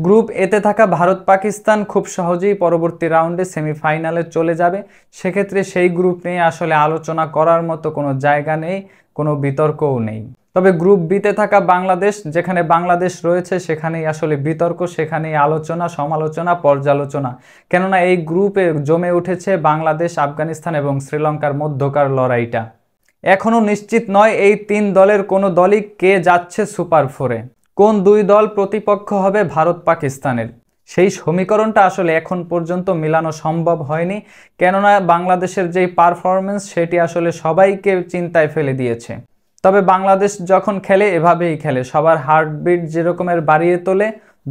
Group এতে থাকা ভারত পাকিস্তান খুব সহজেই পরবর্তী রাউন্ডে সেমিফাইনালে চলে যাবে। সেক্ষেত্রে সেই গ্রুপ নিয়ে আসলে আলোচনা করার মতো কোনো জায়গা নেই, কোনো বিতর্কও নেই। তবে গ্রুপ বিতে থাকা বাংলাদেশ, যেখানে বাংলাদেশ রয়েছে সেখানেই আসলে বিতর্ক, সেখানেই আলোচনা, সমালোচনা, পর্যালোচনা। কেননা এই গ্রুপে জমে উঠেছে বাংলাদেশ, আফগানিস্তান এবং শ্রীলঙ্কার মধ্যকার লড়াইটা। এখনও নিশ্চিত নয় এই তিন দলের কোনো দলই কে যাচ্ছে সুপার ফোরে। কোন দুই দল প্রতিপক্ষ হবে ভারত পাকিস্তানের, সেই সমীকরণটা আসলে এখন পর্যন্ত মিলানো সম্ভব হয়নি। কেননা বাংলাদেশের যেই পারফরমেন্স সেটি আসলে সবাইকে চিন্তায় ফেলে দিয়েছে। তবে বাংলাদেশ যখন খেলে এভাবেই খেলে, সবার হার্টবিট যেরকমের বাড়িয়ে তোলে,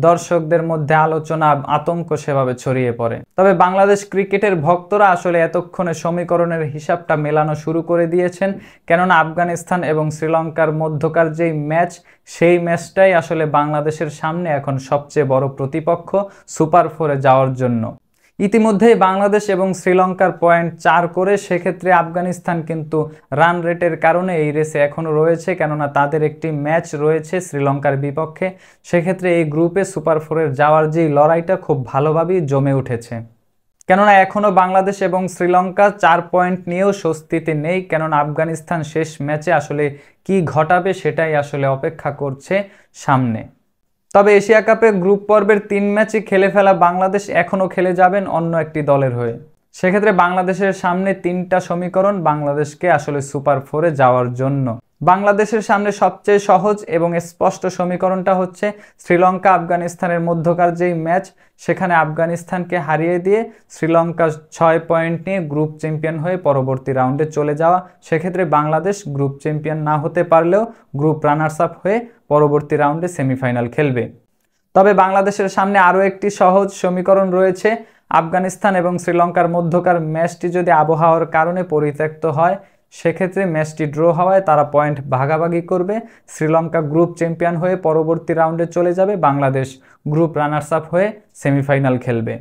দর্শকদের মধ্যে আলোচনা, আতঙ্ক সেভাবে ছড়িয়ে পড়ে। তবে বাংলাদেশ ক্রিকেটের ভক্তরা আসলে এতক্ষণে সমীকরণের হিসাবটা মেলানো শুরু করে দিয়েছেন। কেননা আফগানিস্তান এবং শ্রীলঙ্কার মধ্যকার যেই ম্যাচ, সেই ম্যাচটাই আসলে বাংলাদেশের সামনে এখন সবচেয়ে বড় প্রতিপক্ষ সুপার ফোরে যাওয়ার জন্য। ইতিমধ্যেই বাংলাদেশ এবং শ্রীলঙ্কার পয়েন্ট 4 করে, সেক্ষেত্রে আফগানিস্তান কিন্তু রান রেটের কারণে এই রেসে এখনও রয়েছে। কেননা তাদের একটি ম্যাচ রয়েছে শ্রীলঙ্কার বিপক্ষে। সেক্ষেত্রে এই গ্রুপে সুপার ফোরের যাওয়ার যেই লড়াইটা খুব ভালোভাবেই জমে উঠেছে। কেননা এখনও বাংলাদেশ এবং শ্রীলঙ্কা 4 পয়েন্ট নিয়েও স্বস্তিতে নেই। কেননা আফগানিস্তান শেষ ম্যাচে আসলে কি ঘটাবে সেটাই আসলে অপেক্ষা করছে সামনে। তবে এশিয়া কাপে গ্রুপ পর্বের 3 ম্যাচই খেলে ফেলা বাংলাদেশ এখনও খেলে যাবেন অন্য একটি দলের হয়ে। সেক্ষেত্রে বাংলাদেশের সামনে 3টা সমীকরণ বাংলাদেশকে আসলে সুপার ফোরে যাওয়ার জন্য। বাংলাদেশের সামনে সবচেয়ে সহজ এবং স্পষ্ট সমীকরণটা হচ্ছে শ্রীলঙ্কা আফগানিস্তানের মধ্যকার যেই ম্যাচ, সেখানে আফগানিস্তানকে হারিয়ে দিয়ে শ্রীলঙ্কা 6 পয়েন্ট নিয়ে গ্রুপ চ্যাম্পিয়ন হয়ে পরবর্তী রাউন্ডে চলে যাওয়া। সেক্ষেত্রে বাংলাদেশ গ্রুপ চ্যাম্পিয়ন না হতে পারলেও গ্রুপ রানার্স আপ হয়ে পরবর্তী রাউন্ডে সেমিফাইনাল খেলবে। তবে বাংলাদেশের সামনে আরও একটি সহজ সমীকরণ রয়েছে। আফগানিস্তান এবং শ্রীলঙ্কার মধ্যকার ম্যাচটি যদি আবহাওয়ার কারণে পরিত্যক্ত হয়, সেক্ষেত্রে ম্যাচটি ড্র হওয়ায় তারা পয়েন্ট ভাগাভাগি করবে। শ্রীলঙ্কা গ্রুপ চ্যাম্পিয়ন হয়ে পরবর্তী রাউন্ডে চলে যাবে, বাংলাদেশ গ্রুপ রানার্স আপ হয়ে সেমিফাইনাল খেলবে।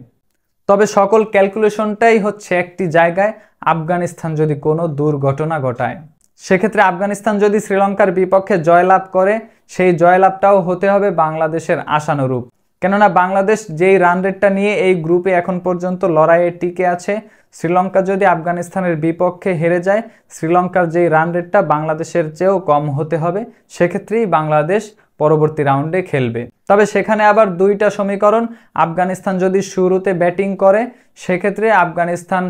তবে সকল ক্যালকুলেশনটাই হচ্ছে একটি জায়গায়, আফগানিস্তান যদি কোনো দুর্ঘটনা ঘটায়, সেক্ষেত্রে আফগানিস্তান যদি শ্রীলঙ্কার বিপক্ষে জয়লাভ করে, সেই জয়লাভটাও হতে হবে বাংলাদেশের আশানুরূপ। কেননা বাংলাদেশ যেই রান রেটটা নিয়ে এই গ্রুপে এখন পর্যন্ত লড়াইয়ে টিকে আছে, শ্রীলঙ্কা যদি আফগানিস্তানের বিপক্ষে হেরে যায়, শ্রীলঙ্কার যেই রান রেটটা বাংলাদেশের চেয়েও কম হতে হবে। সেক্ষেত্রেই বাংলাদেশ পরবর্তী রাউন্ডে খেলবে। তবে সেখানে আবার 2টা সমীকরণ। আফগানিস্তান যদি শুরুতে ব্যাটিং করে, সেক্ষেত্রে আফগানিস্তান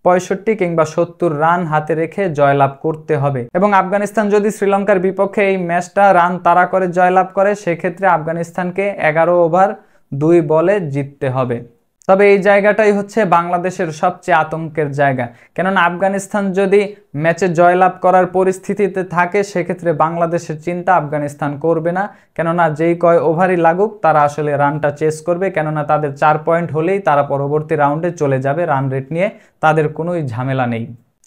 65 কিংবা 70 রান হাতে রেখে জয়লাভ করতে হবে। এবং আফগানিস্তান যদি শ্রীলঙ্কার বিপক্ষে এই ম্যাচটা রান তাড়া করে জয়লাভ করে, সেক্ষেত্রে আফগানিস্তানকে 11 ওভার 2 বলে জিততে হবে। তবে এই জায়গাটাই হচ্ছে বাংলাদেশের সবচেয়ে আতঙ্কের জায়গা। কেননা আফগানিস্তান যদি ম্যাচে জয়লাভ করার পরিস্থিতিতে থাকে, সেক্ষেত্রে বাংলাদেশের চিন্তা আফগানিস্তান করবে না। কেননা যেই কয় ওভারই লাগুক, তারা আসলে রানটা চেস করবে। কেননা তাদের 4 পয়েন্ট হলেই তারা পরবর্তী রাউন্ডে চলে যাবে রান রেট নিয়ে, তাদের কোনোই ঝামেলা নেই।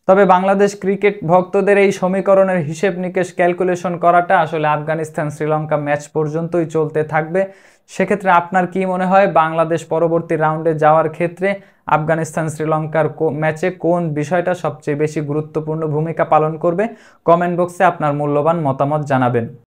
তবে বাংলাদেশ ক্রিকেট ভক্তদের এই সমীকরণের হিসেব নিকেশ ক্যালকুলেশন করাটা আসলে আফগানিস্তান শ্রীলঙ্কা ম্যাচ পর্যন্তই চলতে থাকবে। সেক্ষেত্রে আপনার কি মনে হয়, বাংলাদেশ পরবর্তী রাউন্ডে যাওয়ার ক্ষেত্রে আফগানিস্তান শ্রীলঙ্কার ম্যাচে কোন বিষয়টা সবচেয়ে বেশি গুরুত্বপূর্ণ ভূমিকা পালন করবে? কমেন্ট বক্সে আপনার মূল্যবান মতামত জানাবেন।